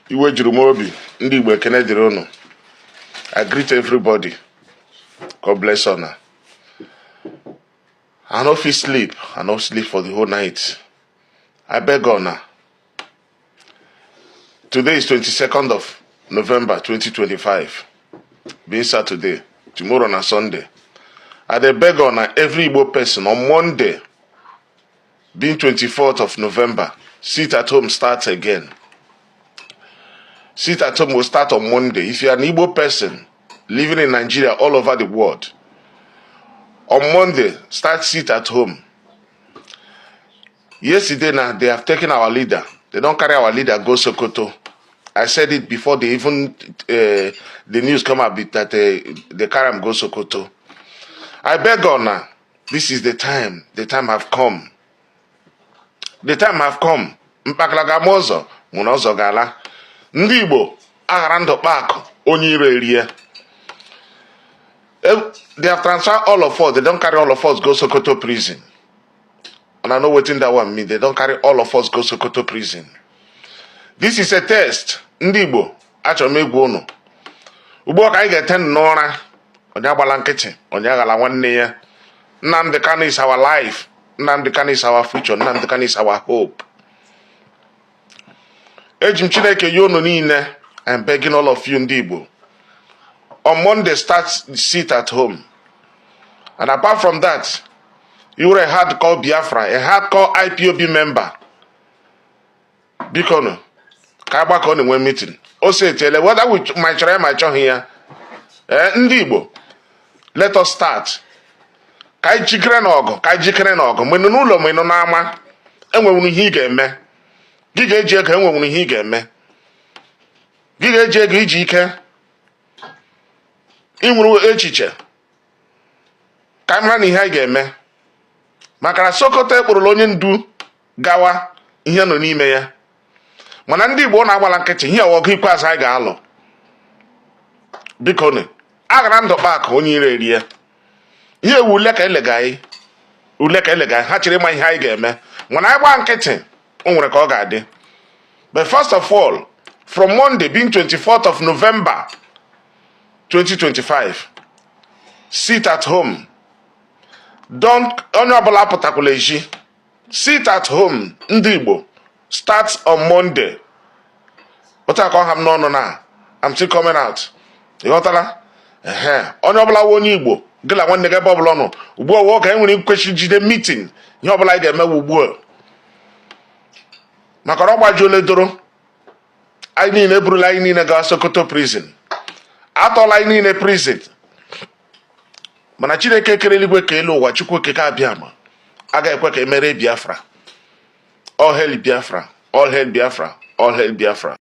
Iwe juru m obi, Ndi Igbo ekene dịrị unu. I greet everybody. God bless you. I no fit sleep. I no sleep for the whole night. I beg honor. Today is 22nd of November 2025. Being Saturday. Tomorrow na Sunday. I dey beg honor every Igbo person on Monday, being 24th of November. Sit at home starts again. Sit at home will start on Monday. If you are an Igbo person living in Nigeria all over the world, on Monday, start sit at home. Yesterday now, they have taken our leader. They don't carry our leader, go Sokoto. I said it before they even, the news come out that they carry him go Sokoto. I beg God now, this is the time have come. The time have come. Mpaklaga mozo, munozo gala. Ndi Igbo, agarando bako, onye ire erie. They have transferred all of us. They don't carry all of us go Sokoto prison. And I know what that one mean. They don't carry all of us go Sokoto prison. This is a test. Ndi Igbo, achọ m egwu unu. Ugbu ka anyị ga-ete n'ụra. Onye agbala nkịtị, onye aghala nwanne ya. Nnamdi Kanu is our life. Nnamdi Kanu is our future. Nnamdi Kanu is our hope. Ejim Chineke yonu niile. I'm begging all of you Ndi Igbo. On Monday, sit at home. And apart from that, you were a hardcore Biafra, a hardcore IPOB member. Bikono, Kabako on one meeting. Also, tell what we might try my chon here. Ndi Igbo, let us start. Kai jikere n'ogo, mwenu n'ụlọ mwenu n'ama, enwe ihe ị ga-eme. Gị ga-eji ego enwe ihe ị ga-eme. Gị ga-eji ego iji ike. Inwuru echiche. Ka mara na ihe anyị ga-eme. Maka na Sokoto ekpụrụla onye ndu gawa ihe nọ n'ime ya. Mana Ndị Igbo na-agbala nkịtị ihe ọgụ ikpeazụ anyị ga-alụ. Biko ne, agara ndụ kpaka onye ire erie. Ihe ewu ule ka elegaghị. Ule ka elegaghị. Ha chere ma ihe anyị ga-eme. Mana anyị gbaa nkịtị, o nwere ka ọ ga-adị. But first of all, from Monday being 24th of November 2025, sit at home. Don't honorable aputakuleji. Sit at home. Ndi Igbo starts on Monday. What I call him no now. I'm still coming out. You got that? Honorable Woni Igbo. Gila one nigga bubble on. Ubo walk and when you question the meeting. You have like a me ubo. Makaroba Jole Doro. I need a brula in a Sokoto prison. Atọ la in a prison. Mana Chineke kere eluigwe ka elu ụwa Chukwu okike abịa ma. Aga ekwe ka emere Biafra. All hail Biafra. All hail Biafra. All hail Biafra.